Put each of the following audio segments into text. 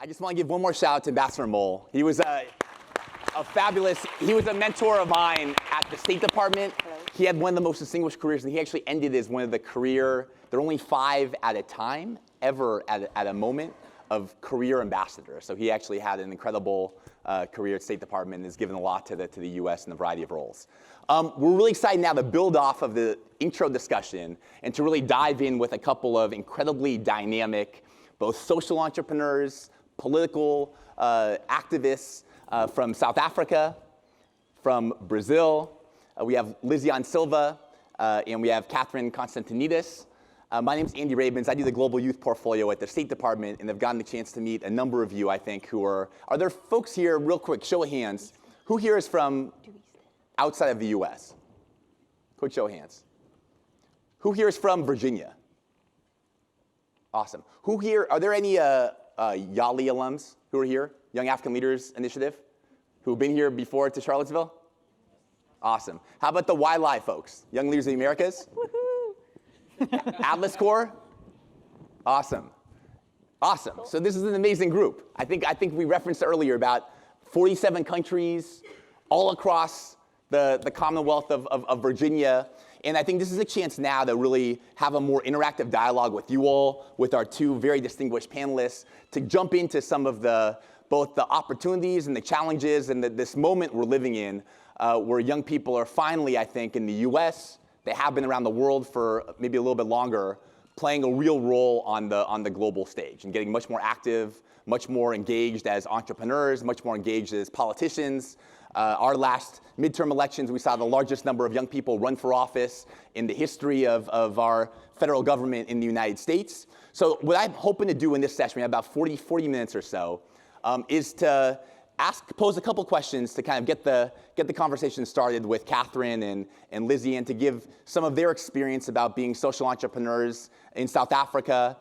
I just want to give one more shout out to Ambassador Mole. He was a mentor of mine at the State Department. Hello. He had one of the most distinguished careers, and he actually ended as one of there are only 5 at a time, ever at a moment, of career ambassadors. So he actually had an incredible career at State Department and has given a lot to the U.S. in a variety of roles. We're really excited now to build off of the intro discussion and to really dive in with a couple of incredibly dynamic, both social entrepreneurs, political activists from South Africa, from Brazil. We have Liziane Silva, and we have Constantinides. My name's Andy Rabens. I do the Global Youth Portfolio at the State Department, and I've gotten the chance to meet a number of you, I think, who are there folks here, real quick, show of hands, who here is from outside of the US? Quick show of hands. Who here is from Virginia? Awesome. Who here, are there any YALI alums who are here? Young African Leaders Initiative? Who've been here before to Charlottesville? Awesome. How about the YLI folks? Young Leaders of the Americas? Woohoo! Atlas Corps? Awesome. Awesome. Cool. So this is an amazing group. I think we referenced earlier about 47 countries all across the Commonwealth of Virginia. And I think this is a chance now to really have a more interactive dialogue with you all, with our 2 very distinguished panelists, to jump into some of both the opportunities and the challenges and this moment we're living in, where young people are finally, I think, in the US, they have been around the world for maybe a little bit longer, playing a real role on the global stage and getting much more active, much more engaged as entrepreneurs, much more engaged as politicians. Our last midterm elections, we saw the largest number of young people run for office in the history of our federal government in the United States. So what I'm hoping to do in this session, we have about 40 minutes or so, is to pose a couple questions to kind of get the conversation started with Catherine and Liziane, to give some of their experience about being social entrepreneurs in South Africa,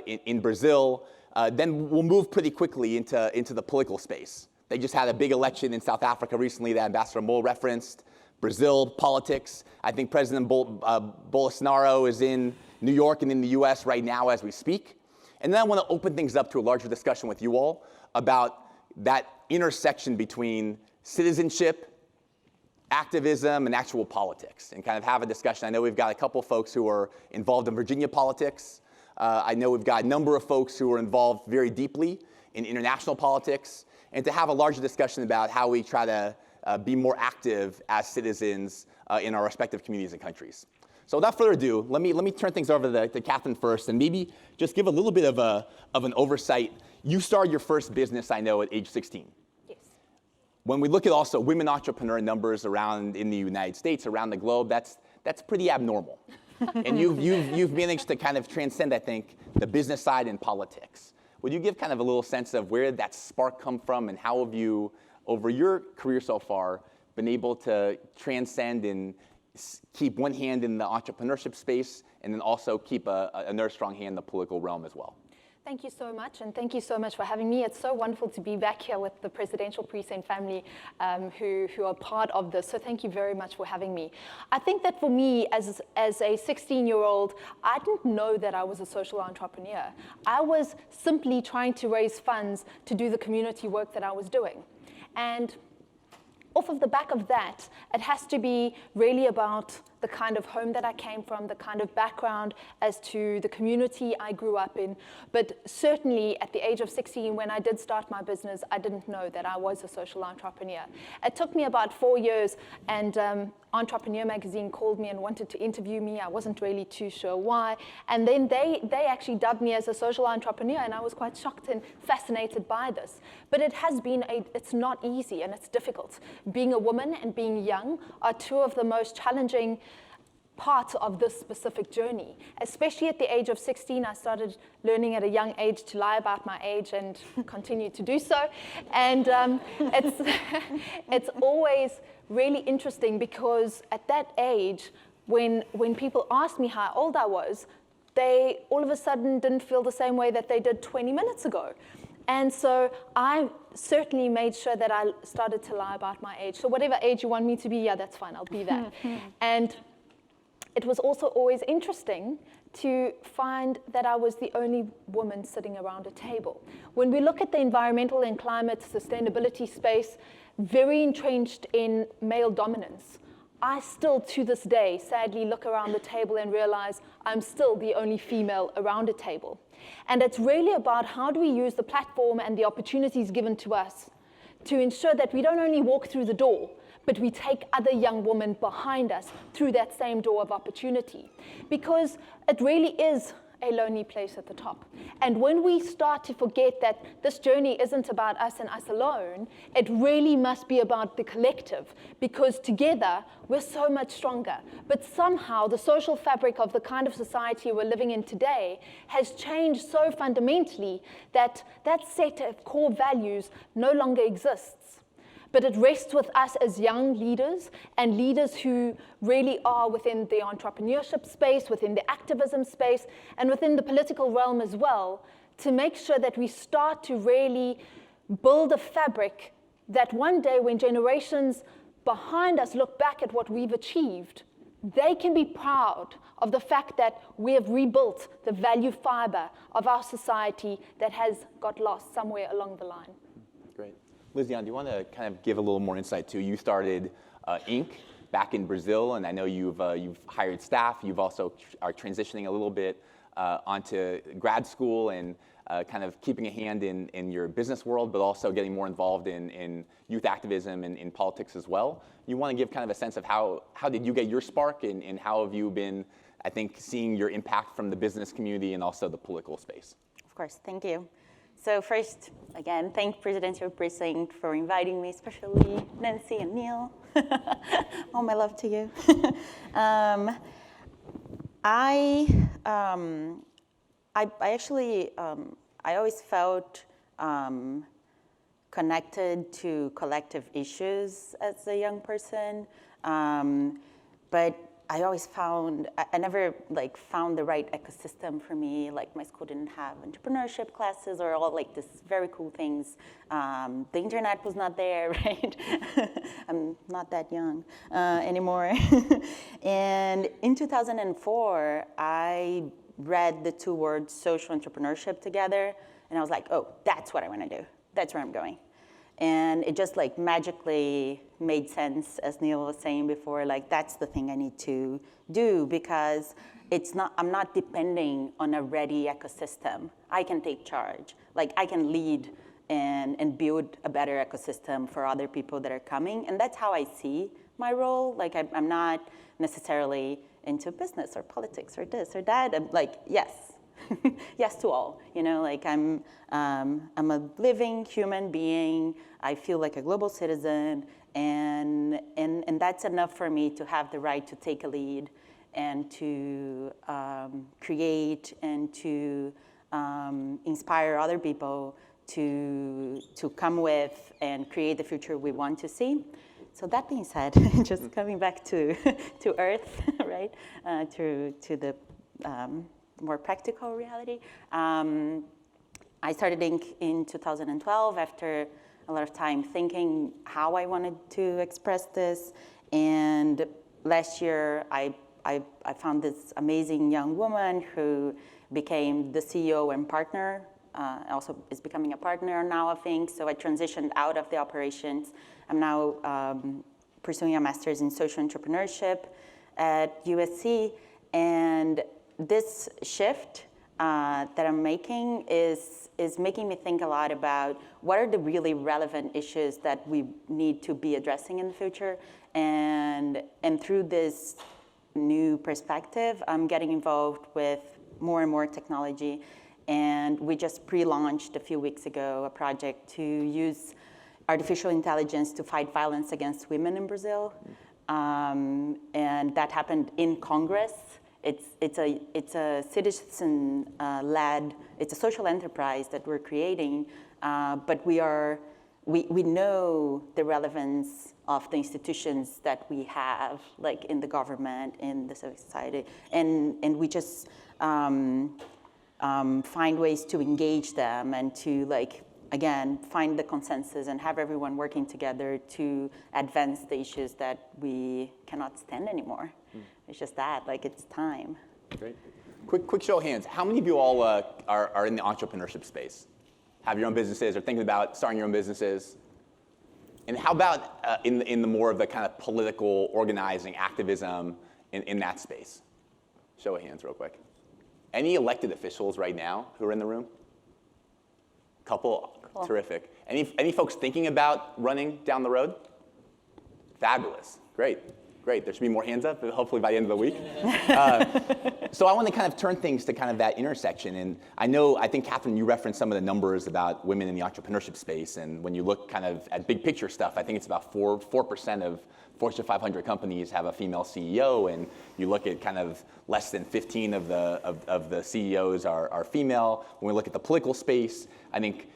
in Brazil. Then we'll move pretty quickly into the political space. They just had a big election in South Africa recently that Ambassador Mole referenced. Brazil, politics. I think President Bolsonaro is in New York and in the US right now as we speak. And then I want to open things up to a larger discussion with you all about that intersection between citizenship, activism, and actual politics, and kind of have a discussion. I know we've got a couple folks who are involved in Virginia politics. I know we've got a number of folks who are involved very deeply in international politics, and to have a larger discussion about how we try to be more active as citizens in our respective communities and countries. So without further ado, let me turn things over to Catherine first, and maybe just give a little bit of an oversight. You started your first business, I know, at age 16. Yes. When we look at also women entrepreneur numbers around in the United States, around the globe, that's pretty abnormal. And you've managed to kind of transcend, I think, the business side in politics. Would you give kind of a little sense of where that spark come from, and how have you, over your career so far, been able to transcend and keep one hand in the entrepreneurship space, and then also keep another strong hand in the political realm as well? Thank you so much, and thank you so much for having me. It's so wonderful to be back here with the Presidential Precinct family who are part of this. So thank you very much for having me. I think that for me, as a 16-year-old, I didn't know that I was a social entrepreneur. I was simply trying to raise funds to do the community work that I was doing. And off of the back of that, it has to be really about the kind of home that I came from, the kind of background as to the community I grew up in. But certainly at the age of 16, when I did start my business, I didn't know that I was a social entrepreneur. It took me about 4 years, and Entrepreneur magazine called me and wanted to interview me. I wasn't really too sure why. And then they actually dubbed me as a social entrepreneur, and I was quite shocked and fascinated by this. But it's not easy, and it's difficult. Being a woman and being young are 2 of the most challenging part of this specific journey. Especially at the age of 16, I started learning at a young age to lie about my age, and continue to do so. And it's always really interesting, because at that age, when people asked me how old I was, they all of a sudden didn't feel the same way that they did 20 minutes ago. And so I certainly made sure that I started to lie about my age. So whatever age you want me to be, yeah, that's fine, I'll be that. And it was also always interesting to find that I was the only woman sitting around a table. When we look at the environmental and climate sustainability space, very entrenched in male dominance, I still, to this day, sadly look around the table and realize I'm still the only female around a table. And it's really about how do we use the platform and the opportunities given to us to ensure that we don't only walk through the door, but we take other young women behind us through that same door of opportunity. Because it really is a lonely place at the top. And when we start to forget that this journey isn't about us and us alone, it really must be about the collective, because together we're so much stronger. But somehow the social fabric of the kind of society we're living in today has changed so fundamentally that that set of core values no longer exists. But it rests with us as young leaders and leaders who really are within the entrepreneurship space, within the activism space, and within the political realm as well, to make sure that we start to really build a fabric that one day when generations behind us look back at what we've achieved, they can be proud of the fact that we have rebuilt the value fiber of our society that has got lost somewhere along the line. Great. Liziane, do you want to kind of give a little more insight too? You started Inc. back in Brazil, and I know you've hired staff. You've also are transitioning a little bit onto grad school and kind of keeping a hand in your business world, but also getting more involved in youth activism and in politics as well. You want to give kind of a sense of how did you get your spark, and how have you been, I think, seeing your impact from the business community and also the political space? Of course, thank you. So first, again, thank Presidential Precinct for inviting me, especially Nancy and Neil. All my love to you. I actually, I always felt connected to collective issues as a young person, but I always found, I never found the right ecosystem for me. Like my school didn't have entrepreneurship classes or all like these very cool things. The internet was not there, right? I'm not that young anymore. And in 2004, I read the two words social entrepreneurship together. And I was like, oh, that's what I want to do. That's where I'm going. And it just like magically made sense, as Neil was saying before, like that's the thing I need to do, because I'm not depending on a ready ecosystem. I can take charge. Like I can lead and build a better ecosystem for other people that are coming. And that's how I see my role. Like I'm not necessarily into business or politics or this or that. I'm like, yes. Yes to all, like I'm a living human being. I feel like a global citizen, and that's enough for me to have the right to take a lead and to create and to inspire other people to come with and create the future we want to see. So that being said, just coming back to Earth, right, to the more practical reality. I started Inc. in 2012 after a lot of time thinking how I wanted to express this. And last year, I found this amazing young woman who became the CEO and partner, also is becoming a partner now of Inc. So I transitioned out of the operations. I'm now pursuing a master's in social entrepreneurship at USC. And this shift that I'm making is making me think a lot about what are the really relevant issues that we need to be addressing in the future. And through this new perspective, I'm getting involved with more and more technology. And we just pre-launched a few weeks ago a project to use artificial intelligence to fight violence against women in Brazil. And that happened in Congress. It's a citizen-led, it's a social enterprise that we're creating, but we know the relevance of the institutions that we have, like in the government, in the civil society, and we just find ways to engage them and to again, find the consensus and have everyone working together to advance the issues that we cannot stand anymore. It's just that, it's time. Great. Quick show of hands. How many of you all are in the entrepreneurship space? Have your own businesses or thinking about starting your own businesses? And how about in the more of the kind of political organizing, activism in that space? Show of hands real quick. Any elected officials right now who are in the room? Couple, cool. Terrific. Any folks thinking about running down the road? Fabulous, great. There should be more hands up, hopefully by the end of the week. So I want to kind of turn things to kind of that intersection. And I think, Catherine, you referenced some of the numbers about women in the entrepreneurship space. And when you look kind of at big picture stuff, I think it's about 4% of Fortune 500 companies have a female CEO. And you look at kind of less than 15 of the CEOs are female. When we look at the political space, I think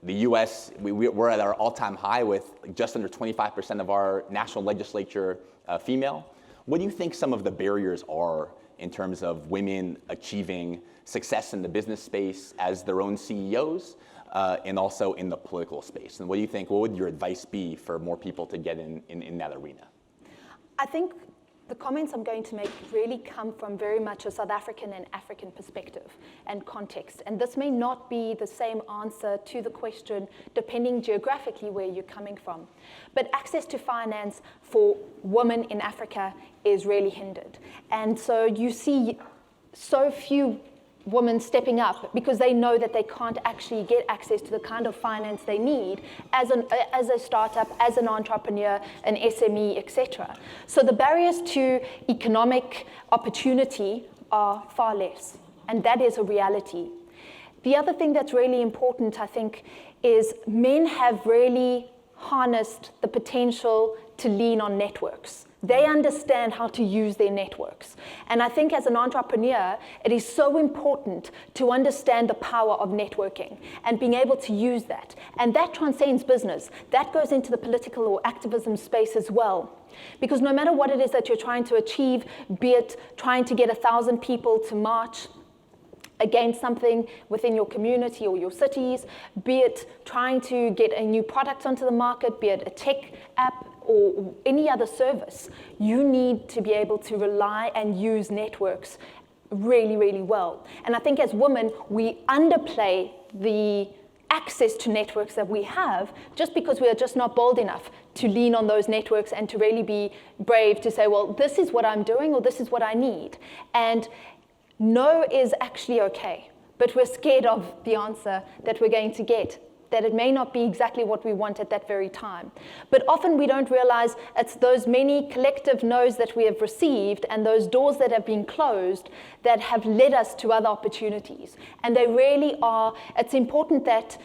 the U.S., we're at our all-time high with just under 25% of our national legislature female. What do you think some of the barriers are in terms of women achieving success in the business space as their own CEOs and also in the political space? And what would your advice be for more people to get in that arena? I think the comments I'm going to make really come from very much a South African and African perspective and context. And this may not be the same answer to the question depending geographically where you're coming from. But access to finance for women in Africa is really hindered. And so you see so few women stepping up because they know that they can't actually get access to the kind of finance they need as a startup, as an entrepreneur, an SME, etc. So the barriers to economic opportunity are far less, and that is a reality. The other thing that's really important, I think, is men have really harnessed the potential to lean on networks. They understand how to use their networks. And I think as an entrepreneur, it is so important to understand the power of networking and being able to use that. And that transcends business. That goes into the political or activism space as well. Because no matter what it is that you're trying to achieve, be it trying to get 1,000 people to march against something within your community or your cities, be it trying to get a new product onto the market, be it a tech app or any other service, you need to be able to rely and use networks really, really well. And I think as women, we underplay the access to networks that we have just because we are just not bold enough to lean on those networks and to really be brave to say, well, this is what I'm doing or this is what I need. And no is actually okay, but we're scared of the answer that we're going to get, that it may not be exactly what we want at that very time. But often we don't realize it's those many collective no's that we have received and those doors that have been closed that have led us to other opportunities. And they really are, it's important that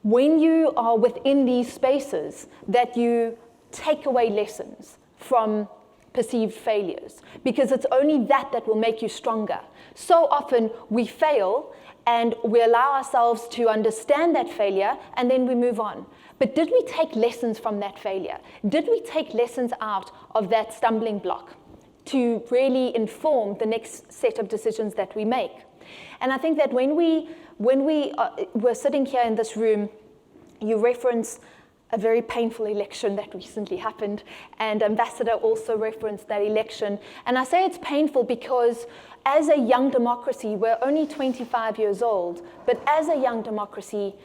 when you are within these spaces, that you take away lessons from perceived failures, because it's only that will make you stronger. So often we fail and we allow ourselves to understand that failure and then we move on. But did we take lessons from that failure? Did we take lessons out of that stumbling block to really inform the next set of decisions that we make? And I think that when we were sitting here in this room, you reference a very painful election that recently happened, and Ambassador also referenced that election. And I say it's painful because as a young democracy, we're only 25 years old, but as a young democracy,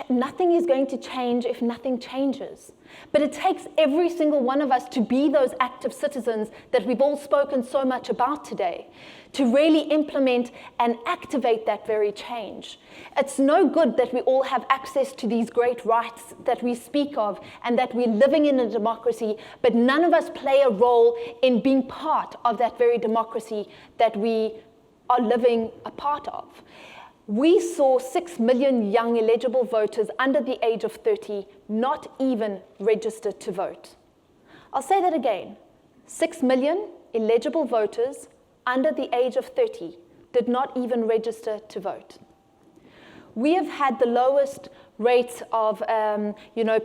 nothing is going to change if nothing changes. But it takes every single one of us to be those active citizens that we've all spoken so much about today, to really implement and activate that very change. It's no good that we all have access to these great rights that we speak of and that we're living in a democracy, but none of us play a role in being part of that very democracy that we are living a part of. We saw 6 million young eligible voters under the age of 30 not even register to vote. I'll say that again. 6 million eligible voters under the age of 30 did not even register to vote. We have had the lowest rates of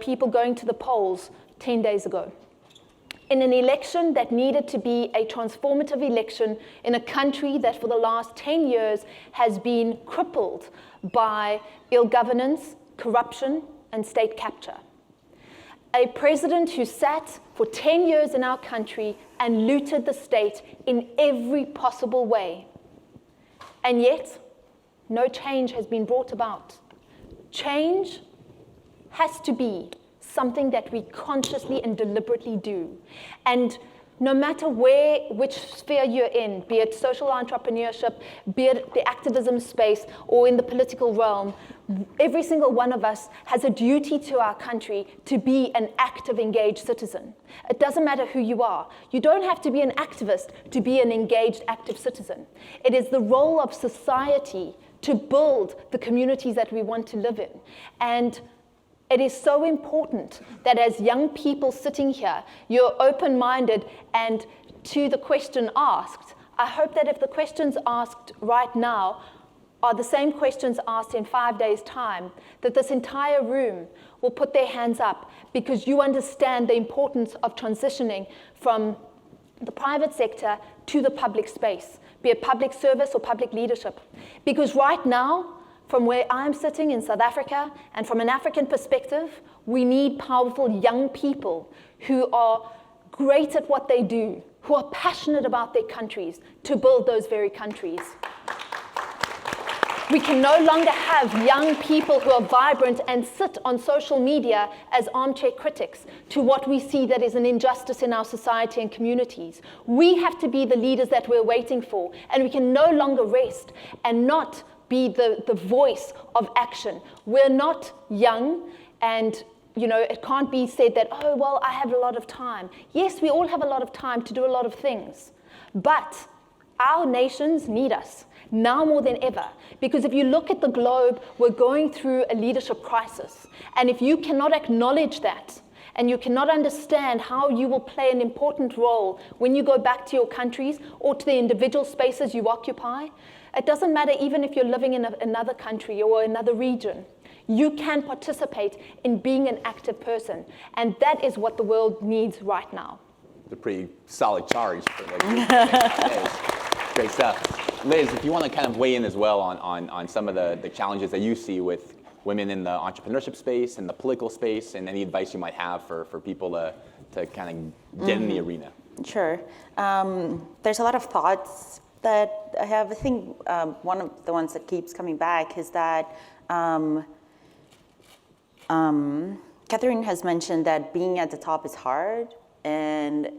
people going to the polls 10 days ago. In an election that needed to be a transformative election in a country that for the last 10 years has been crippled by ill governance, corruption, and state capture. A president who sat for 10 years in our country and looted the state in every possible way. And yet, no change has been brought about. Change has to be something that we consciously and deliberately do. And no matter which sphere you're in, be it social entrepreneurship, be it the activism space, or in the political realm, every single one of us has a duty to our country to be an active, engaged citizen. It doesn't matter who you are. You don't have to be an activist to be an engaged, active citizen. It is the role of society to build the communities that we want to live in. And it is so important that as young people sitting here, you're open-minded, and to the question asked, I hope that if the questions asked right now are the same questions asked in 5 days' time, that this entire room will put their hands up because you understand the importance of transitioning from the private sector to the public space, be it public service or public leadership. Because right now, from where I'm sitting in South Africa, and from an African perspective, we need powerful young people who are great at what they do, who are passionate about their countries, to build those very countries. We can no longer have young people who are vibrant and sit on social media as armchair critics to what we see that is an injustice in our society and communities. We have to be the leaders that we're waiting for, and we can no longer rest and not be the voice of action. We're not young, and it can't be said that, oh, well, I have a lot of time. Yes, we all have a lot of time to do a lot of things, but our nations need us now more than ever, because if you look at the globe, we're going through a leadership crisis, and if you cannot acknowledge that, and you cannot understand how you will play an important role when you go back to your countries or to the individual spaces you occupy, it doesn't matter even if you're living in another country or another region. You can participate in being an active person. And that is what the world needs right now. It's a pretty solid charge. Great stuff. Liz, if you want to kind of weigh in as well on some of the challenges that you see with women in the entrepreneurship space and the political space, and any advice you might have for people to kind of get in the arena. Sure. There's a lot of thoughts that I have. I think one of the ones that keeps coming back is that Catherine has mentioned that being at the top is hard, and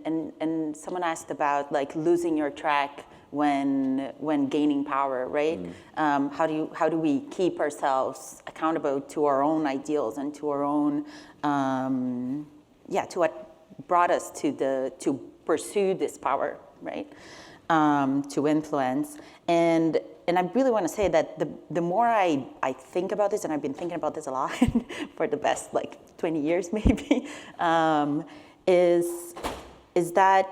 someone asked about like losing your track when gaining power, right? How do we keep ourselves accountable to our own ideals and to our own to what brought us to pursue this power, right? To influence. And I really want to say that the more I think about this, and I've been thinking about this a lot for the past 20 years maybe, is that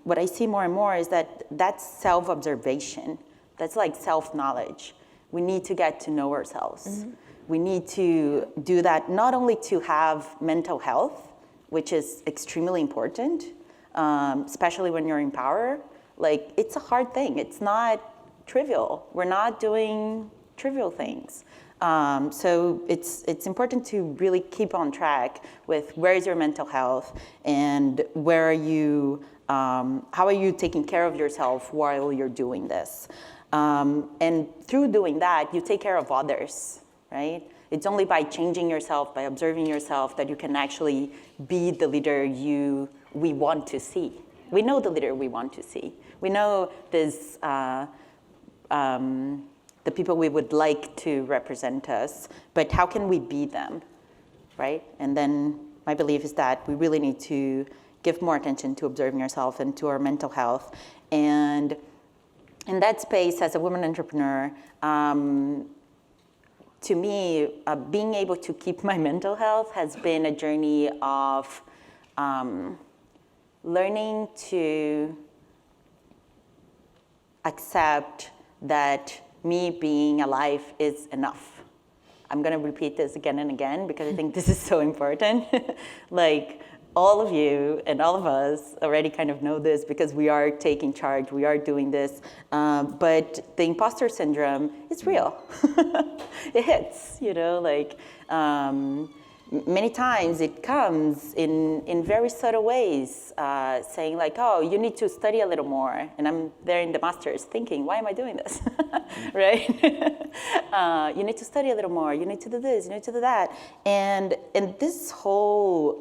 what I see more and more is that that's self-observation. That's like self-knowledge. We need to get to know ourselves. Mm-hmm. We need to do that not only to have mental health, which is extremely important, especially when you're in power. It's a hard thing. It's not trivial. We're not doing trivial things. So it's important to really keep on track with where is your mental health and where are you, how are you taking care of yourself while you're doing this. And through doing that, you take care of others, right? It's only by changing yourself, by observing yourself, that you can actually be the leader we want to see. We know the leader we want to see. We know this, the people we would like to represent us, but how can we be them, right? And then my belief is that we really need to give more attention to observing ourselves and to our mental health. And in that space, as a woman entrepreneur, to me, being able to keep my mental health has been a journey of learning to accept that me being alive is enough. I'm gonna repeat this again and again because I think this is so important. All of you and all of us already kind of know this because we are taking charge, we are doing this, but the imposter syndrome is real. It hits, many times it comes in very subtle ways, saying like, oh, you need to study a little more. And I'm there in the master's thinking, why am I doing this, right? You need to study a little more. You need to do this, you need to do that. And this whole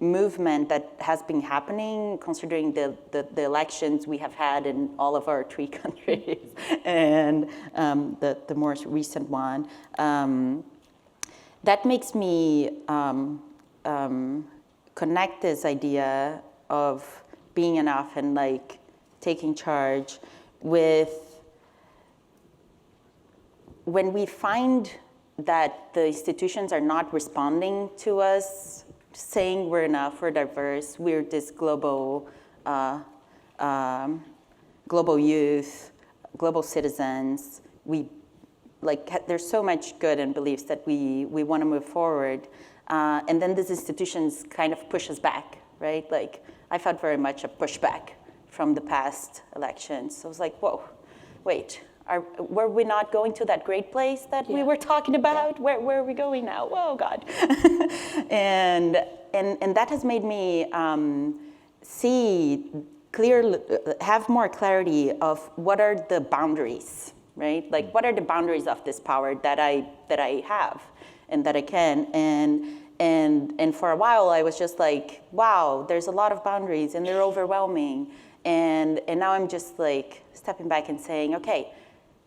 movement that has been happening, considering the elections we have had in all of our 3 countries, and the more recent one, that makes me connect this idea of being enough and like taking charge with when we find that the institutions are not responding to us, saying we're enough, we're diverse, we're this global youth, global citizens. There's so much good and beliefs that we want to move forward. And then these institutions kind of push us back, right? Like, I felt very much a pushback from the past elections. So I was like, whoa, wait, were we not going to that great place that we were talking about? Where are we going now? Whoa, God. and that has made me have more clarity of what are the boundaries, right? Like, what are the boundaries of this power that I have and that I can? And for a while, I was just like, wow, there's a lot of boundaries and they're overwhelming. And now I'm just like stepping back and saying, okay,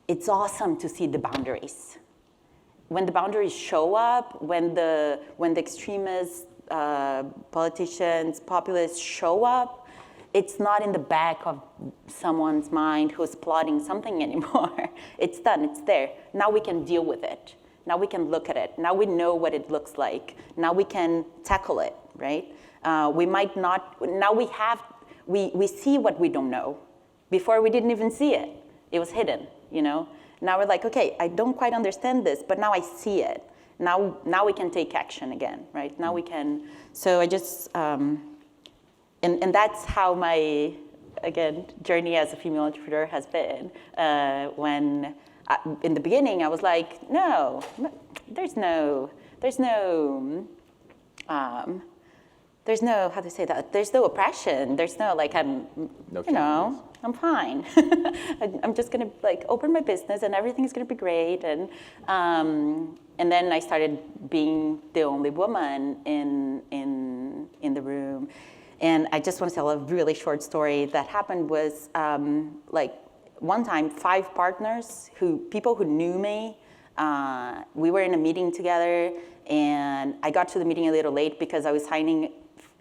it's awesome to see the boundaries. When the boundaries show up, when the extremists, politicians, populists show up, it's not in the back of someone's mind who's plotting something anymore. It's done, it's there. Now we can deal with it. Now we can look at it. Now we know what it looks like. Now we can tackle it, right? We might not, now we see what we don't know. Before we didn't even see it. It was hidden, you know? Now we're like, okay, I don't quite understand this, but now I see it. Now we can take action again, right? Now we can, so I just, and that's how my, again, journey as a female entrepreneur has been. When, in the beginning, I was like, no, there's no, how to say that? There's no oppression. There's no, like, I'm fine. I'm just gonna like open my business and everything's gonna be great. And then I started being the only woman in the room. And I just want to tell a really short story that happened was like one time 5 partners people who knew me, we were in a meeting together and I got to the meeting a little late because I was signing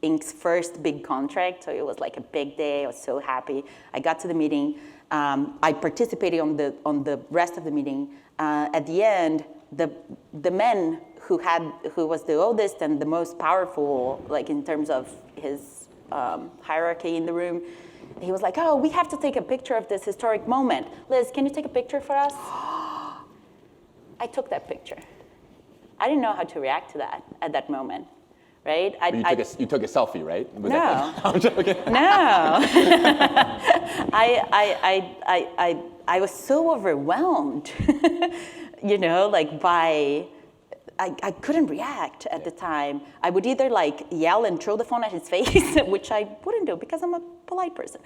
Inc.'s first big contract, so it was like a big day. I was so happy. I got to the meeting. I participated on the rest of the meeting. At the end, the man who was the oldest and the most powerful, like in terms of his hierarchy in the room, he was like, "Oh, we have to take a picture of this historic moment. Liz, can you take a picture for us?" I took that picture. I didn't know how to react to that at that moment. Right? You took a selfie, right? No. I'm joking. No. I was so overwhelmed, you know, like I couldn't react at the time. I would either like yell and throw the phone at his face, which I wouldn't do because I'm a polite person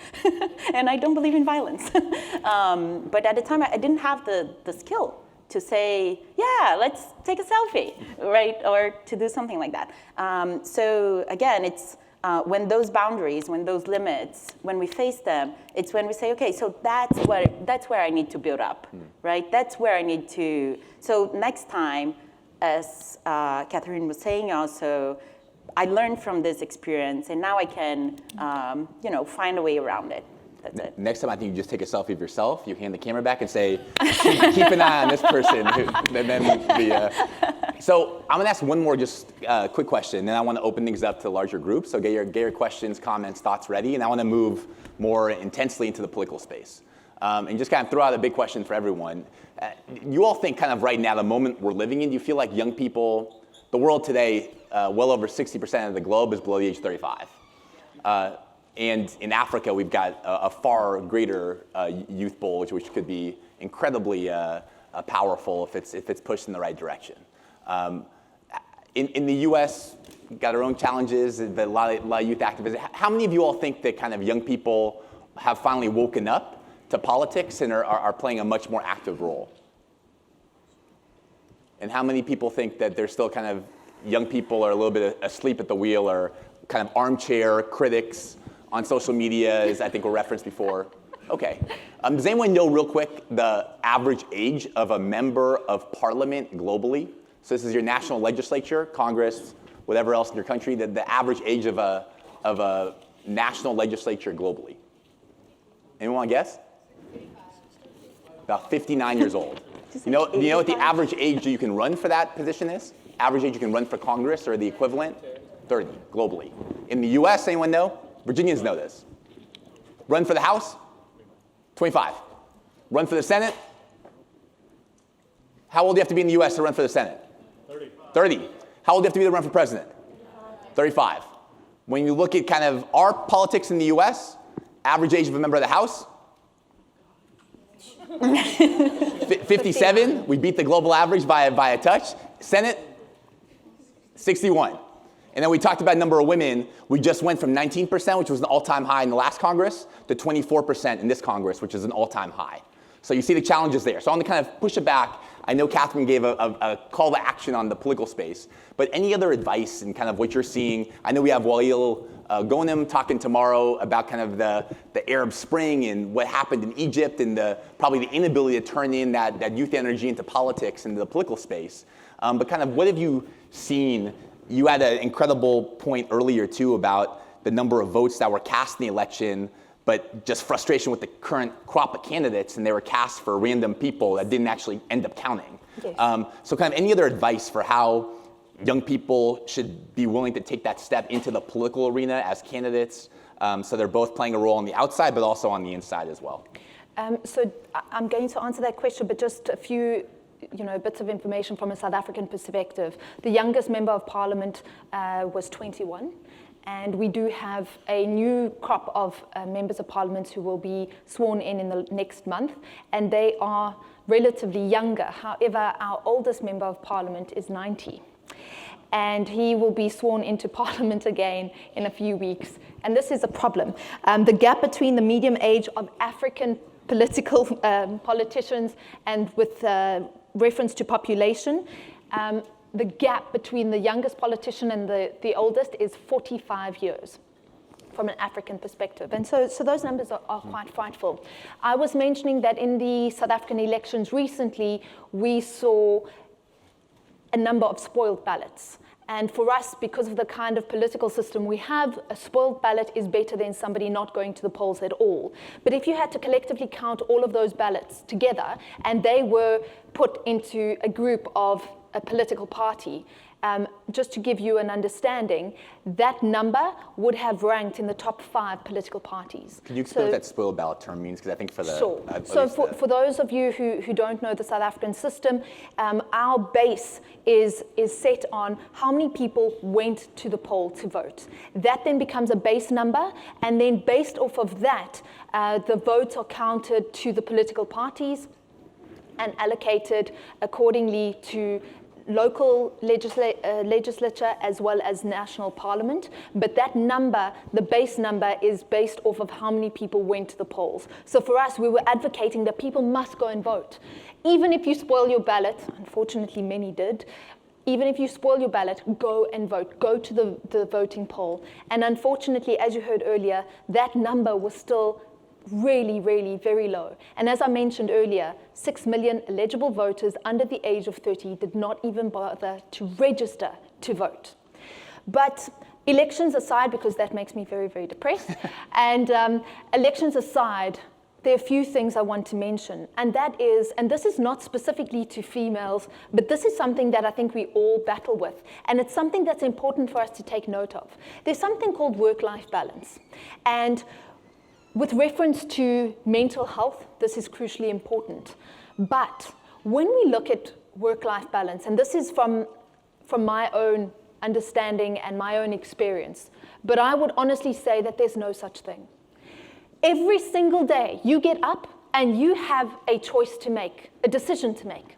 and I don't believe in violence. But at the time, I didn't have the skill to say, yeah, let's take a selfie, right? Or to do something like that. So again, it's when those boundaries, when those limits, when we face them, it's when we say, okay, so that's where I need to build up, right? That's where I need to, so next time, as Catherine was saying also, I learned from this experience and now I can, find a way around it. That's it. Next time, I think you just take a selfie of yourself. You hand the camera back and say, "Keep an eye on this person." So I'm gonna ask one more just quick question, and then I want to open things up to larger groups. So get your questions, comments, thoughts ready, and I want to move more intensely into the political space, and just kind of throw out a big question for everyone. You all think kind of right now, the moment we're living in, do you feel like young people, the world today, well over 60% of the globe is below the age of 35. And in Africa, we've got a far greater youth pool, which could be incredibly powerful if it's pushed in the right direction. in the US, got our own challenges, a lot of youth activism. How many of you all think that kind of young people have finally woken up to politics and are playing a much more active role? And how many people think that they're still kind of, young people are a little bit asleep at the wheel or kind of armchair critics on social media, as I think were referenced before? Okay. Does anyone know real quick the average age of a member of parliament globally? So this is your national legislature, Congress, whatever else in your country, the average age of a national legislature globally. Anyone want to guess? About 59 years old. Do you know what the average age you can run for that position is? Average age you can run for Congress or the equivalent? 30 globally. In the US, anyone know? Virginians know this. Run for the House? 25. Run for the Senate? How old do you have to be in the US to run for the Senate? 30. How old do you have to be to run for president? 35. When you look at kind of our politics in the US, average age of a member of the House? 57. We beat the global average by a touch. Senate? 61. And then we talked about number of women. We just went from 19%, which was an all-time high in the last Congress, to 24% in this Congress, which is an all-time high. So you see the challenges there. So I'm going to kind of push it back. I know Catherine gave a call to action on the political space, but any other advice and kind of what you're seeing? I know we have Wael Ghonim talking tomorrow about kind of the Arab Spring and what happened in Egypt and probably the inability to turn in that youth energy into politics and the political space. But kind of what have you seen? You had an incredible point earlier too about the number of votes that were cast in the election, but just frustration with the current crop of candidates, and they were cast for random people that didn't actually end up counting. Yes. So kind of any other advice for how young people should be willing to take that step into the political arena as candidates, so they're both playing a role on the outside, but also on the inside as well? So I'm going to answer that question, but just a few bits of information from a South African perspective. The youngest member of parliament was 21. And we do have a new crop of members of parliament who will be sworn in the next month, and they are relatively younger. However, our oldest member of parliament is 90, and he will be sworn into parliament again in a few weeks. And this is a problem. The gap between the medium age of African politicians and with reference to population, the gap between the youngest politician and the oldest is 45 years from an African perspective. And so those numbers are quite frightful. I was mentioning that in the South African elections recently, we saw a number of spoiled ballots. And for us, because of the kind of political system we have, a spoiled ballot is better than somebody not going to the polls at all. But if you had to collectively count all of those ballots together, and they were put into a group of a political party, just to give you an understanding, that number would have ranked in the top 5 political parties. Could you explain what that spoiled ballot term means? Because I think for the... Sure. So for those of you who don't know the South African system, our base is set on how many people went to the poll to vote. That then becomes a base number, and then based off of that, the votes are counted to the political parties and allocated accordingly to local legislature as well as national parliament. But that number, the base number, is based off of how many people went to the polls. So for us, we were advocating that people must go and vote. Even if you spoil your ballot, unfortunately many did, even if you spoil your ballot, go and vote. Go to the voting poll. And unfortunately, as you heard earlier, that number was still really, really very low. And as I mentioned earlier, 6 million eligible voters under the age of 30 did not even bother to register to vote. But elections aside, because that makes me very, very depressed, and elections aside, there are a few things I want to mention, and that is, and this is not specifically to females, but this is something that I think we all battle with, and it's something that's important for us to take note of. There's something called work-life balance, and with reference to mental health, this is crucially important. But when we look at work-life balance, and this is from my own understanding and my own experience, but I would honestly say that there's no such thing. Every single day, you get up and you have a choice to make, a decision to make.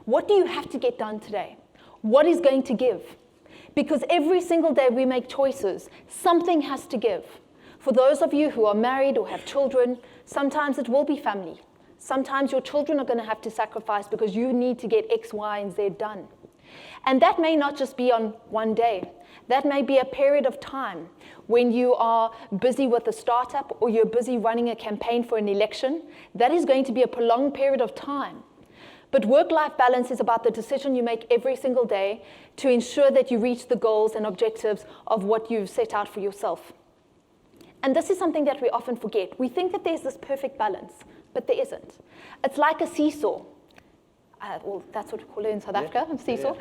What do you have to get done today? What is going to give? Because every single day we make choices, something has to give. For those of you who are married or have children, sometimes it will be family. Sometimes your children are going to have to sacrifice because you need to get X, Y, and Z done. And that may not just be on one day. That may be a period of time when you are busy with a startup or you're busy running a campaign for an election. That is going to be a prolonged period of time. But work-life balance is about the decision you make every single day to ensure that you reach the goals and objectives of what you've set out for yourself. And this is something that we often forget. We think that there's this perfect balance, but there isn't. It's like a seesaw. Well, that's what we call it in South Africa, a seesaw.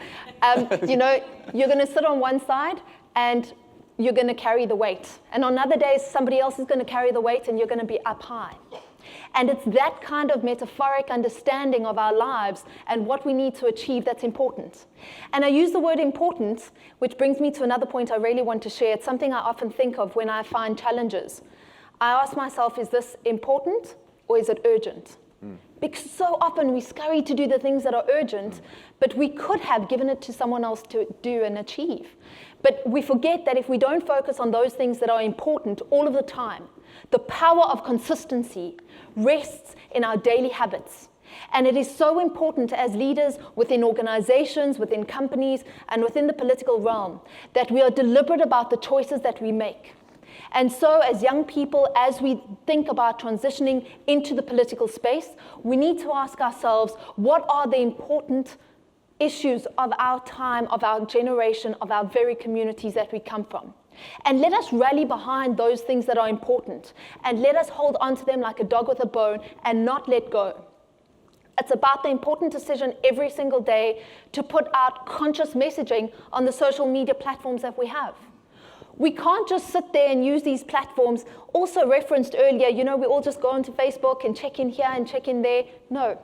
You know, you're going to sit on one side and you're going to carry the weight. And on other days, somebody else is going to carry the weight and you're going to be up high. And it's that kind of metaphoric understanding of our lives and what we need to achieve that's important. And I use the word important, which brings me to another point I really want to share. It's something I often think of when I find challenges. I ask myself, is this important or is it urgent? Because so often we scurry to do the things that are urgent, but we could have given it to someone else to do and achieve. But we forget that if we don't focus on those things that are important all of the time, the power of consistency rests in our daily habits. And it is so important as leaders within organizations, within companies, and within the political realm that we are deliberate about the choices that we make. And so as young people, as we think about transitioning into the political space, we need to ask ourselves, what are the important issues of our time, of our generation, of our very communities that we come from? And let us rally behind those things that are important. And let us hold on to them like a dog with a bone and not let go. It's about the important decision every single day to put out conscious messaging on the social media platforms that we have. We can't just sit there and use these platforms. Also referenced earlier, you know, we all just go onto Facebook and check in here and check in there. No,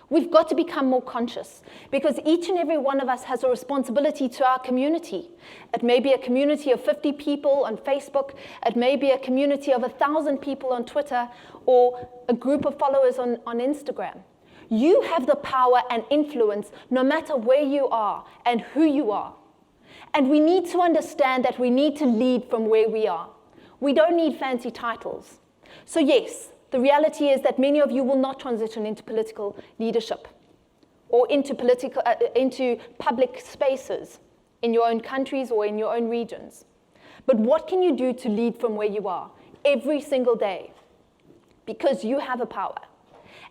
we've got to become more conscious because each and every one of us has a responsibility to our community. It may be a community of 50 people on Facebook. It may be a community of 1,000 people on Twitter or a group of followers on Instagram. You have the power and influence no matter where you are and who you are. And we need to understand that we need to lead from where we are. We don't need fancy titles. So yes, the reality is that many of you will not transition into political leadership or into public spaces in your own countries or in your own regions. But what can you do to lead from where you are every single day? Because you have a power.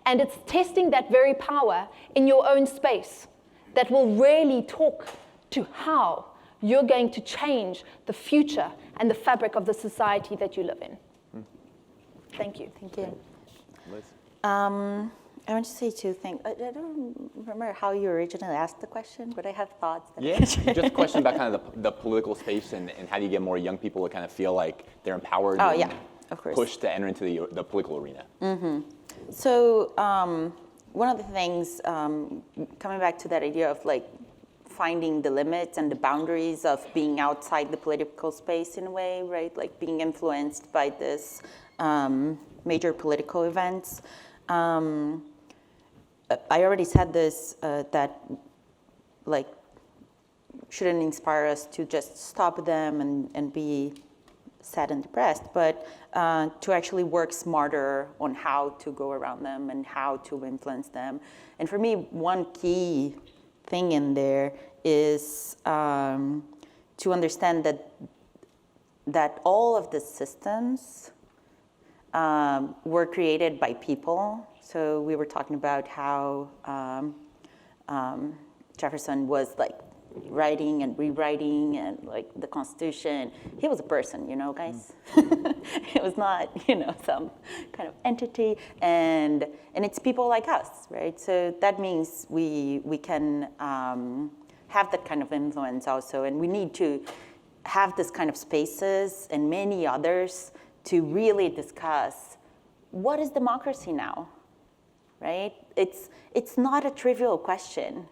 And it's testing that very power in your own space that will really talk to how you're going to change the future and the fabric of the society that you live in. Thank you. Thank you. Liz? I want to say two things. I don't remember how you originally asked the question, but I have thoughts. Just a question about kind of the political space and how do you get more young people to kind of feel like they're empowered and of course. pushed to enter into the political arena? Mm-hmm. So one of the things, coming back to that idea of like finding the limits and the boundaries of being outside the political space in a way, right? Like being influenced by this major political events. I already said this, that like shouldn't inspire us to just stop them and be sad and depressed, but to actually work smarter on how to go around them and how to influence them. And for me, one key thing in there is to understand that all of the systems were created by people. So we were talking about how Jefferson was like writing and rewriting and like the Constitution. He was a person, you know, guys. It was not, you know, some kind of entity, and it's people like us, right? So that means we can have that kind of influence also, and we need to have this kind of spaces and many others to really discuss what is democracy now, right? It's not a trivial question.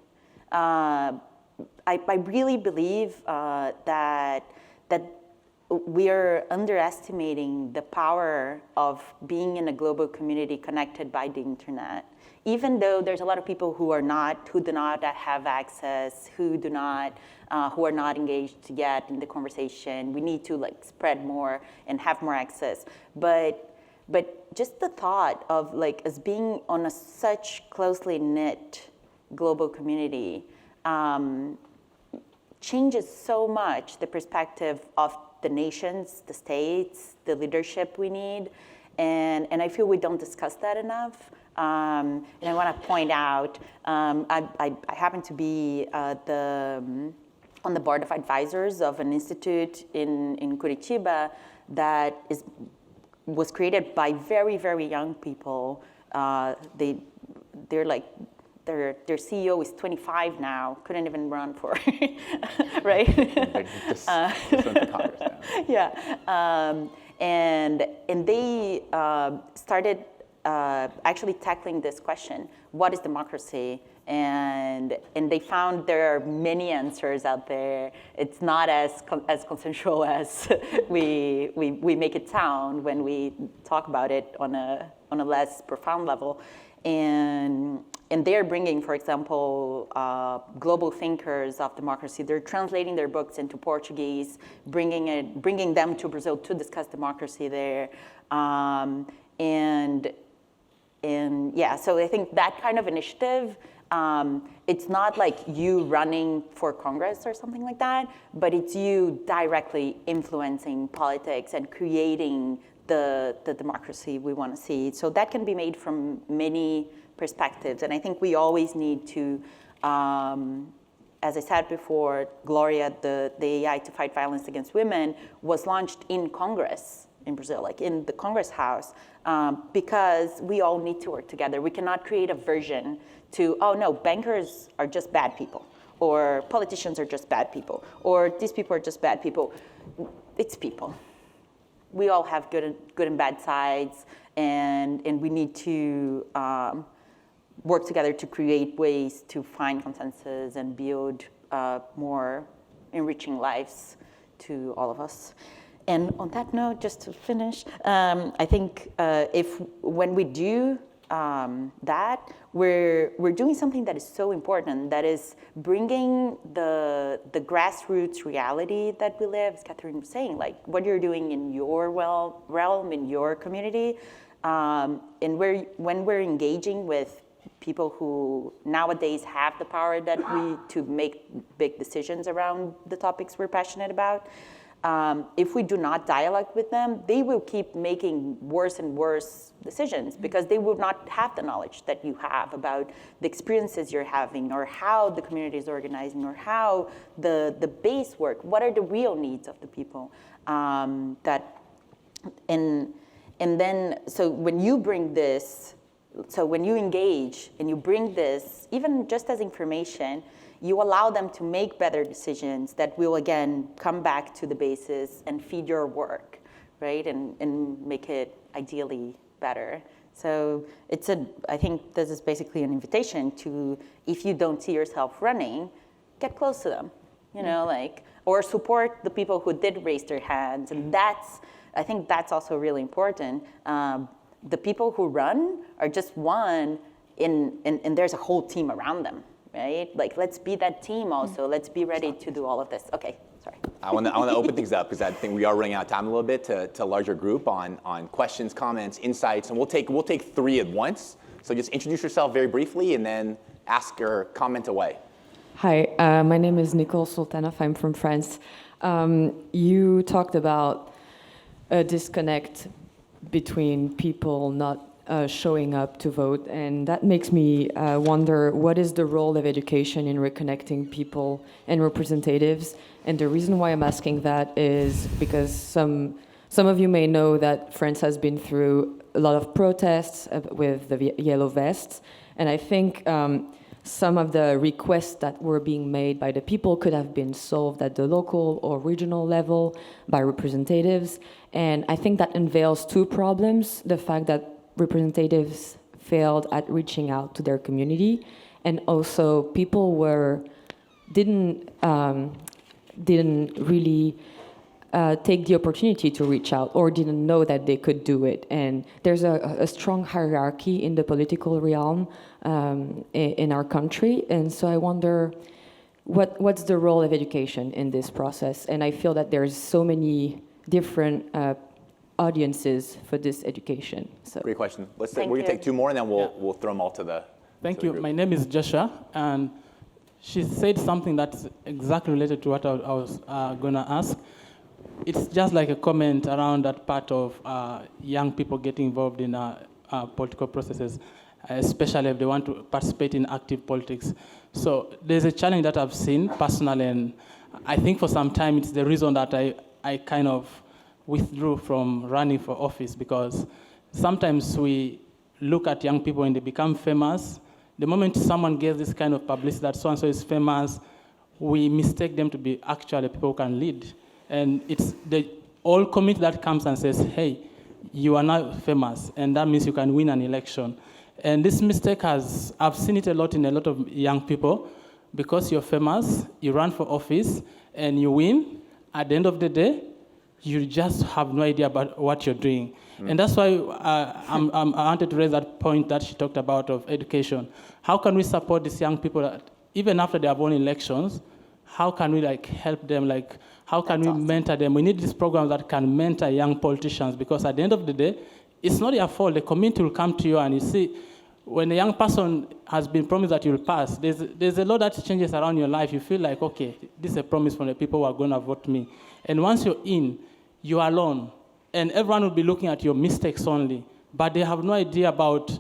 I really believe that we are underestimating the power of being in a global community connected by the internet. Even though there's a lot of people who do not have access, who are not engaged yet in the conversation, we need to like spread more and have more access. But just the thought of like us being on a such closely knit global community changes so much the perspective of the nations, the states, the leadership we need, and I feel we don't discuss that enough. And I want to point out, I happen to be on the board of advisors of an institute in Curitiba that was created by very, very young people. They're like, their CEO is 25 now, couldn't even run for, right? Just went to Congress now. Yeah, and they started actually tackling this question: what is democracy? And they found there are many answers out there. It's not as consensual as we make it sound when we talk about it on a less profound level. And they're bringing, for example, global thinkers of democracy. They're translating their books into Portuguese, bringing them to Brazil to discuss democracy there. And yeah, so I think that kind of initiative, it's not like you running for Congress or something like that, but it's you directly influencing politics and creating the democracy we want to see. So that can be made from many perspectives. And I think we always need to, as I said before, Gloria, the AI to fight violence against women was launched in Congress in Brazil, like in the Congress House, because we all need to work together. We cannot create a version to, oh no, bankers are just bad people, or politicians are just bad people, or these people are just bad people. It's people. We all have good and bad sides, and we need to work together to create ways to find consensus and build more enriching lives to all of us. And on that note, just to finish, I think when we do that, we're doing something that is so important, that is bringing the grassroots reality that we live, as Catherine was saying, like what you're doing in your realm, in your community, and when we're engaging with people who nowadays have the power to make big decisions around the topics we're passionate about. If we do not dialogue with them, they will keep making worse and worse decisions because they will not have the knowledge that you have about the experiences you're having, or how the community is organizing, or how the base work. What are the real needs of the people? And then, so when you bring this, so when you engage and you bring this, even just as information, you allow them to make better decisions that will, again, come back to the basis and feed your work, right? And make it ideally better. So I think this is basically an invitation to, if you don't see yourself running, get close to them, or support the people who did raise their hands. And I think that's also really important. The people who run are just one, and there's a whole team around them. Right? Like, let's be that team also. Let's be ready to do all of this. Okay, sorry. I want to open things up because I think we are running out of time a little bit to a larger group on questions, comments, insights, and we'll take 3 at once. So just introduce yourself very briefly and then ask or comment away. Hi, my name is Nicole Sultanov. I'm from France. You talked about a disconnect between people not showing up to vote, and that makes me wonder, what is the role of education in reconnecting people and representatives? And the reason why I'm asking that is because some of you may know that France has been through a lot of protests with the yellow vests, and I think some of the requests that were being made by the people could have been solved at the local or regional level by representatives, and I think that unveils 2 problems: the fact that representatives failed at reaching out to their community, and also people didn't really take the opportunity to reach out or didn't know that they could do it. And there's a strong hierarchy in the political realm in our country. And so I wonder, what's the role of education in this process? And I feel that there's so many different audiences for this education. So. Great question. We're Thank going to you. take two more, and then we'll throw them all to the Thank to the you. group. My name is Joshua, and she said something that's exactly related to what I was going to ask. It's just like a comment around that part of young people getting involved in political processes, especially if they want to participate in active politics. So there's a challenge that I've seen personally, and I think for some time it's the reason that I kind of withdrew from running for office, because sometimes we look at young people and they become famous. The moment someone gets this kind of publicity that so-and-so is famous, we mistake them to be actually people who can lead. And it's the whole community that comes and says, hey, you are now famous, and that means you can win an election. And this mistake I've seen it a lot in a lot of young people. Because you're famous, you run for office, and you win, at the end of the day, you just have no idea about what you're doing. And that's why I wanted to raise that point that she talked about of education. How can we support these young people that even after they have won elections, how can we help them? How can we mentor them? We need these programs that can mentor young politicians, because at the end of the day, it's not your fault. The community will come to you, and you see, when a young person has been promised that you'll pass, there's a lot that changes around your life. You feel like, okay, this is a promise from the people who are going to vote me. And once you're in, you're alone. And everyone will be looking at your mistakes only. But they have no idea about,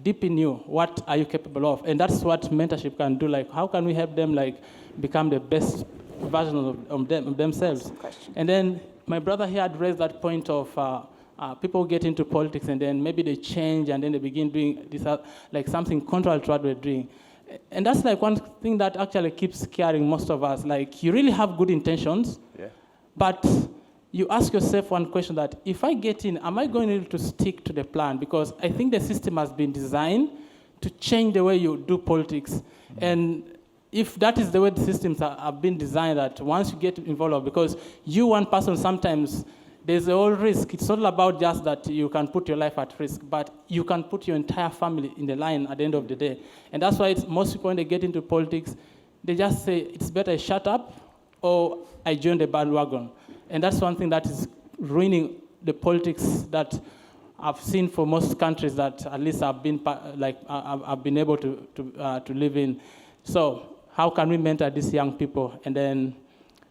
deep in you, what are you capable of? And that's what mentorship can do. How can we help them, become the best version of themselves? And then my brother here had raised that point of people get into politics and then maybe they change and then they begin doing this, something contrary to what we're doing. And that's one thing that actually keeps scaring most of us. You really have good intentions, but you ask yourself one question, that if I get in, am I going to stick to the plan? Because I think the system has been designed to change the way you do politics. Mm-hmm. And if that is the way the systems have been designed, that once you get involved, because you one person sometimes, there's a whole risk. It's not about just that you can put your life at risk, but you can put your entire family in the line at the end of the day. And that's why most people, when they get into politics, they just say, it's better I shut up or I join the bandwagon. And that's one thing that is ruining the politics that I've seen for most countries that at least I've been able to live in. So how can we mentor these young people? And then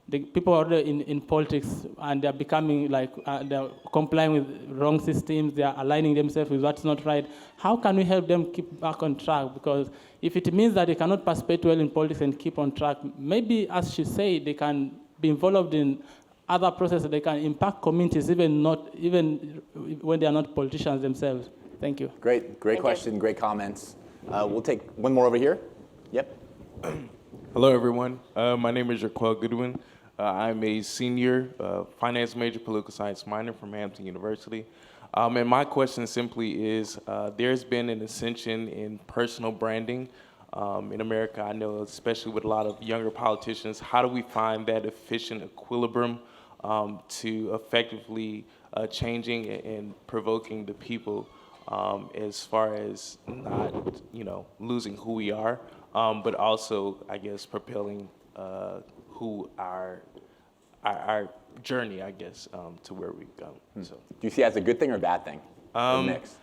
the people are already in politics, and they're becoming they're complying with wrong systems, they're aligning themselves with what's not right. How can we help them keep back on track? Because if it means that they cannot participate well in politics and keep on track, maybe, as she said, they can be involved in other processes. They can impact communities, even when they are not politicians themselves. Thank you. Great question, great comments. We'll take one more over here. Yep. Hello, everyone. My name is Jaquel Goodwin. I'm a senior finance major, political science minor from Hampton University. And my question simply is, there's been an ascension in personal branding in America. I know, especially with a lot of younger politicians, how do we find that efficient equilibrium to effectively changing and provoking the people as far as not, losing who we are, but also, I guess, propelling who our journey, I guess, to where we've gone. So, do you see it as a good thing or a bad thing? Or mix?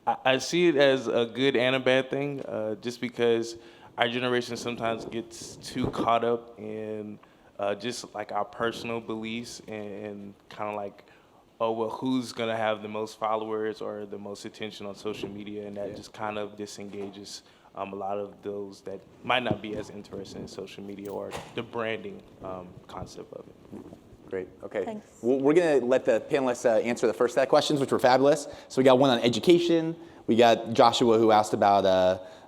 I see it as a good and a bad thing, just because our generation sometimes gets too caught up in just our personal beliefs and kind of oh, well, who's going to have the most followers or the most attention on social media, and that just kind of disengages a lot of those that might not be as interested in social media or the branding concept of it. Great. Okay. Thanks. We're going to let the panelists answer the first set of questions, which were fabulous. So we got one on education. We got Joshua, who asked about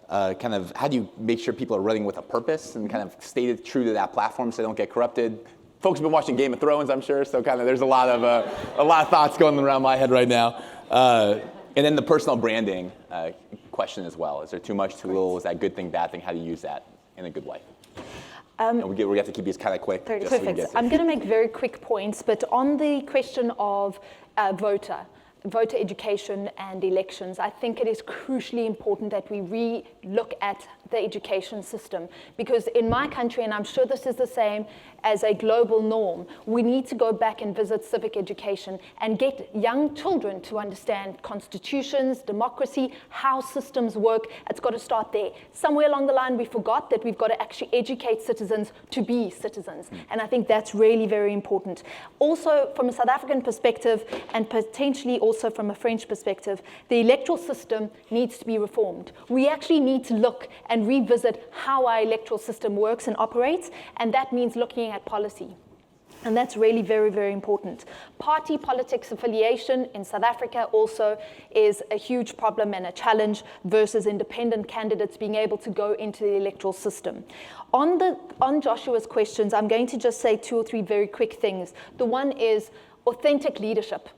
kind of how do you make sure people are running with a purpose and kind of stay true to that platform so they don't get corrupted. Folks have been watching Game of Thrones, I'm sure, so kind of there's a lot of thoughts going around my head right now. And then the personal branding question as well. Is there too much, too little? Is that a good thing, bad thing? How do you use that in a good way? And we have to keep these kind of quick. Just so we can Perfect. get I'm going to make very quick points, but on the question of voter education and elections, I think it is crucially important that we re-look at the education system, because in my country, and I'm sure this is the same as a global norm, we need to go back and visit civic education and get young children to understand constitutions, democracy, how systems work. It's got to start there. Somewhere along the line, we forgot that we've got to actually educate citizens to be citizens, and I think that's really very important. Also, from a South African perspective, and potentially also from a French perspective, the electoral system needs to be reformed. We actually need to look and revisit how our electoral system works and operates, and that means looking at policy. And that's really very, very important. Party politics affiliation in South Africa also is a huge problem and a challenge versus independent candidates being able to go into the electoral system. On Joshua's questions, I'm going to just say 2 or 3 very quick things. The one is authentic leadership.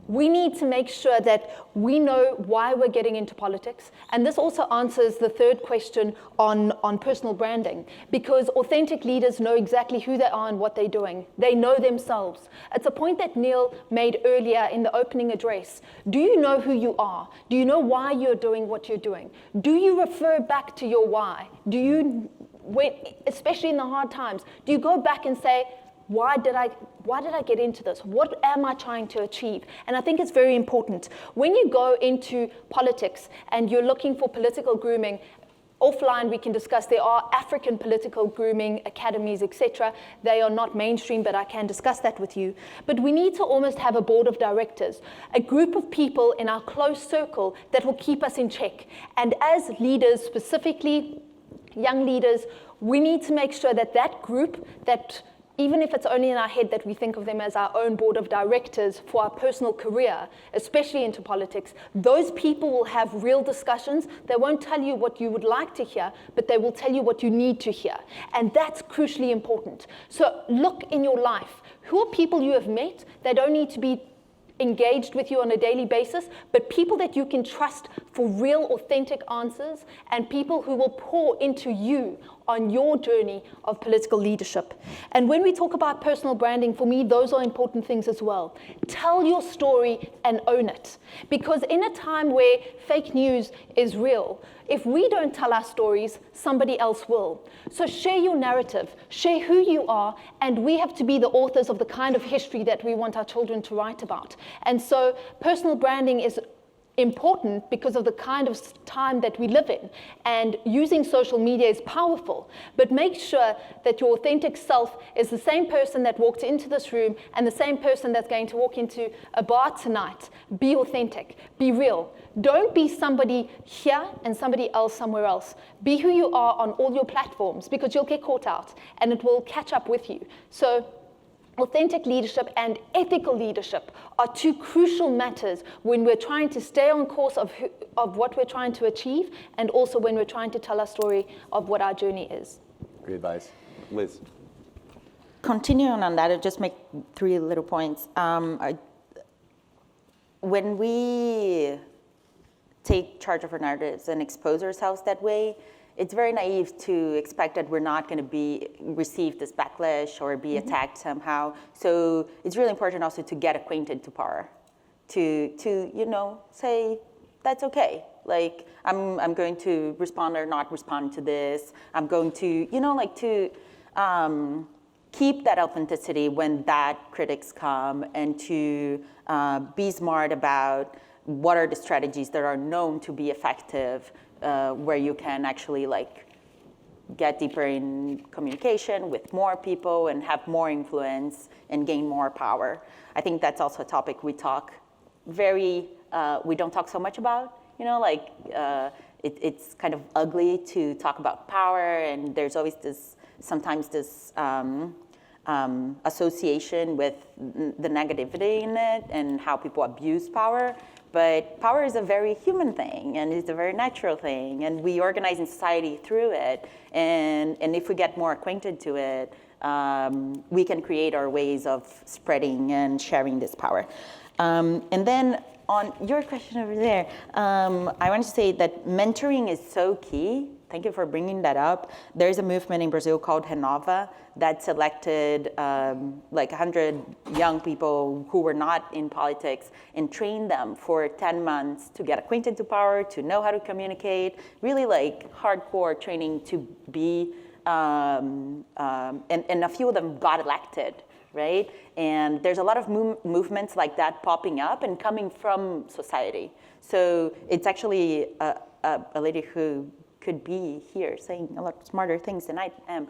We need to make sure that we know why we're getting into politics. And this also answers the third question on personal branding, because authentic leaders know exactly who they are and what they're doing. They know themselves. It's a point that Neil made earlier in the opening address. Do you know who you are? Do you know why you're doing what you're doing? Do you refer back to your why? Do you, especially in the hard times, do you go back and say, why did I get into this? What am I trying to achieve? And I think it's very important. When you go into politics and you're looking for political grooming, offline we can discuss, there are African political grooming academies, etc. They are not mainstream, but I can discuss that with you. But we need to almost have a board of directors, a group of people in our close circle that will keep us in check. And as leaders, specifically young leaders, we need to make sure that that group, that even if it's only in our head that we think of them as our own board of directors for our personal career, especially into politics, those people will have real discussions. They won't tell you what you would like to hear, but they will tell you what you need to hear. And that's crucially important. So look in your life. Who are people you have met? They don't need to be engaged with you on a daily basis, but people that you can trust for real, authentic answers, and people who will pour into you on your journey of political leadership. And when we talk about personal branding, for me, those are important things as well. Tell your story and own it. Because in a time where fake news is real, if we don't tell our stories, somebody else will. So share your narrative, share who you are, and we have to be the authors of the kind of history that we want our children to write about. And so personal branding is important because of the kind of time that we live in, and using social media is powerful, but make sure that your authentic self is the same person that walked into this room and the same person that's going to walk into a bar tonight. Be authentic, be real. Don't be somebody here and somebody else somewhere else. Be who you are on all your platforms, because you'll get caught out and it will catch up with you. So authentic leadership and ethical leadership are 2 crucial matters when we're trying to stay on course of what we're trying to achieve, and also when we're trying to tell our story of what our journey is. Great advice. Liz. Continuing on that, I'll just make 3 little points. When we take charge of our narratives and expose ourselves that way, it's very naive to expect that we're not going to receive this backlash or be attacked somehow. So it's really important also to get acquainted to power, to say that's okay. Like I'm going to respond or not respond to this. I'm going to keep that authenticity when that critics come, and to be smart about what are the strategies that are known to be effective, where you can actually get deeper in communication with more people and have more influence and gain more power. I think that's also a topic we don't talk so much about. It's kind of ugly to talk about power, and there's always sometimes this association with the negativity in it and how people abuse power. But power is a very human thing, and it's a very natural thing, and we organize in society through it. And if we get more acquainted to it, we can create our ways of spreading and sharing this power. And then on your question over there, I want to say that mentoring is so key thank you for bringing that up. There's a movement in Brazil called Renova that selected like 100 young people who were not in politics and trained them for 10 months to get acquainted to power, to know how to communicate, really like hardcore training to be, and a few of them got elected, right? And there's a lot of movements like that popping up and coming from society. So it's actually a lady who could be here saying a lot smarter things than I am,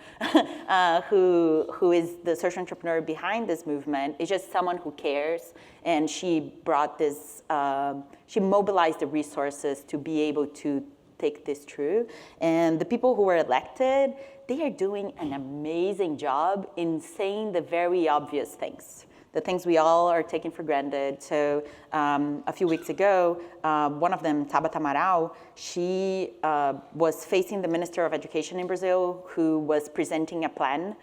who is the social entrepreneur behind this movement. Is just someone who cares, and she brought this, she mobilized the resources to be able to take this through. And the people who were elected, they are doing an amazing job in saying the very obvious things, the things we all are taking for granted. So a few weeks ago, one of them, Tabata Amaral, she was facing the Minister of Education in Brazil, who was presenting a plan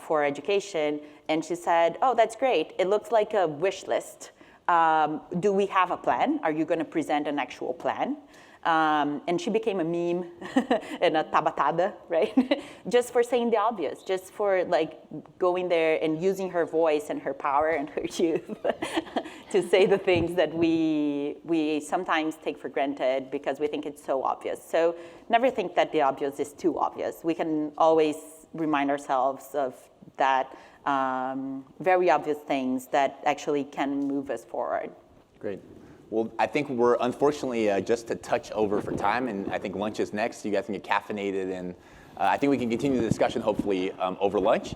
for education. And she said, oh, that's great. It looks like a wish list. Do we have a plan? Are you going to present an actual plan? And she became a meme and a tabatada, right? Just for saying the obvious, just for like going there and using her voice and her power and her youth to say the things that we sometimes take for granted because we think it's so obvious. So never think that the obvious is too obvious. We can always remind ourselves of that very obvious things that actually can move us forward. Great. Well, I think we're unfortunately just a touch over for time, and I think lunch is next. You guys can get caffeinated, and I think we can continue the discussion hopefully over lunch.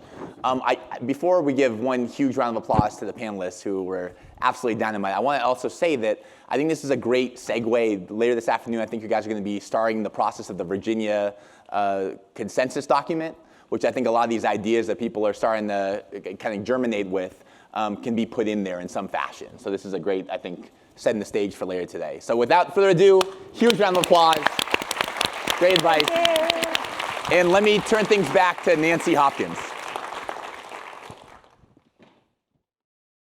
Before we give one huge round of applause to the panelists who were absolutely dynamite, I want to also say that I think this is a great segue. Later this afternoon, I think you guys are going to be starting the process of the Virginia consensus document, which I think a lot of these ideas that people are starting to kind of germinate with can be put in there in some fashion. So this is a great, I think, setting the stage for later today. So without further ado, huge round of applause. Great advice. And let me turn things back to Nancy Hopkins.